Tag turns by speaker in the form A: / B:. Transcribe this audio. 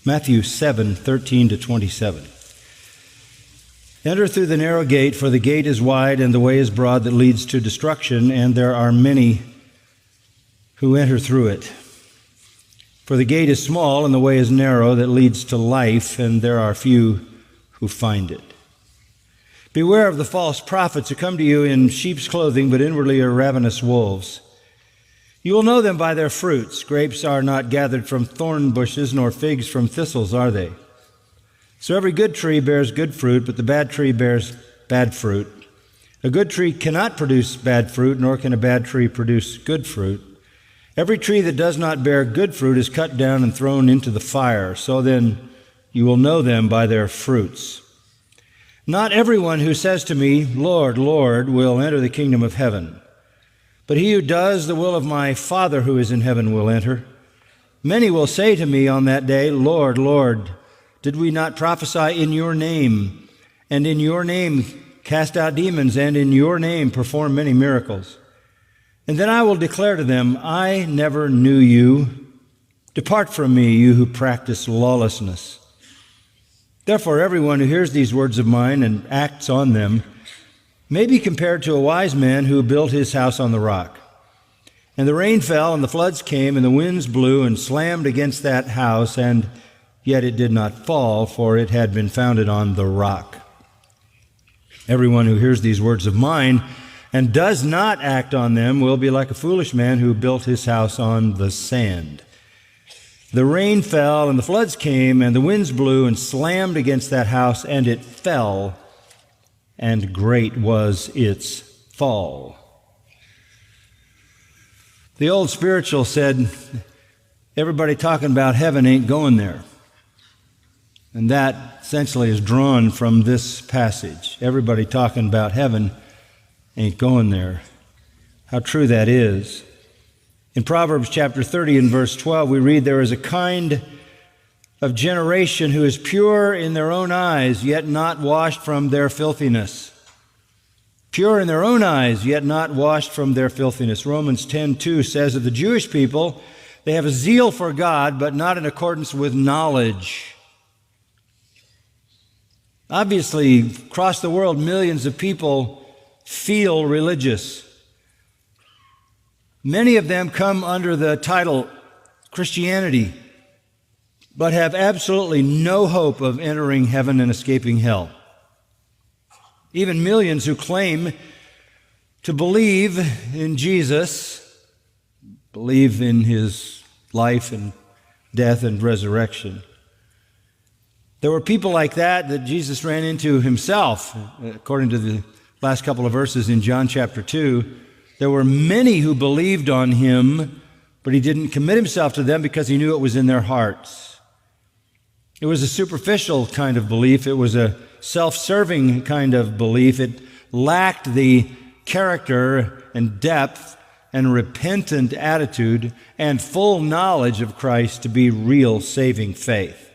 A: Matthew 7:13-27. Enter through the narrow gate, for the gate is wide and the way is broad that leads to destruction, and there are many who enter through it. For the gate is small and the way is narrow that leads to life, and there are few who find it. Beware of the false prophets who come to you in sheep's clothing, but inwardly are ravenous wolves. You will know them by their fruits. Grapes are not gathered from thorn bushes, nor figs from thistles, are they? So every good tree bears good fruit, but the bad tree bears bad fruit. A good tree cannot produce bad fruit, nor can a bad tree produce good fruit. Every tree that does not bear good fruit is cut down and thrown into the fire. So then you will know them by their fruits. Not everyone who says to me, Lord, Lord, will enter the kingdom of heaven, but he who does the will of my Father who is in heaven will enter. Many will say to me on that day, Lord, Lord, did we not prophesy in your name, and in your name cast out demons, and in your name perform many miracles? And then I will declare to them, I never knew you. Depart from me, you who practice lawlessness. Therefore, everyone who hears these words of mine and acts on them may be compared to a wise man who built his house on the rock. And the rain fell, and the floods came, and the winds blew and slammed against that house, and yet it did not fall, for it had been founded on the rock. Everyone who hears these words of mine and does not act on them will be like a foolish man who built his house on the sand. The rain fell, and the floods came, and the winds blew and slammed against that house, and it fell, and great was its fall. The old spiritual said, everybody talking about heaven ain't going there. And that essentially is drawn from this passage. Everybody talking about heaven ain't going there. How true that is. In Proverbs chapter 30 and verse 12, we read, there is a kind of generation who is pure in their own eyes, yet not washed from their filthiness. Pure in their own eyes, yet not washed from their filthiness. Romans 10:2 says of the Jewish people, they have a zeal for God, but not in accordance with knowledge. Obviously, across the world, millions of people feel religious. Many of them come under the title Christianity, but have absolutely no hope of entering heaven and escaping hell. Even millions who claim to believe in Jesus, believe in his life and death and resurrection. There were people like that Jesus ran into himself, according to the last couple of verses in John chapter 2. There were many who believed on him, but he didn't commit himself to them because he knew it was in their hearts. It was a superficial kind of belief. It was a self-serving kind of belief. It lacked the character and depth and repentant attitude and full knowledge of Christ to be real saving faith.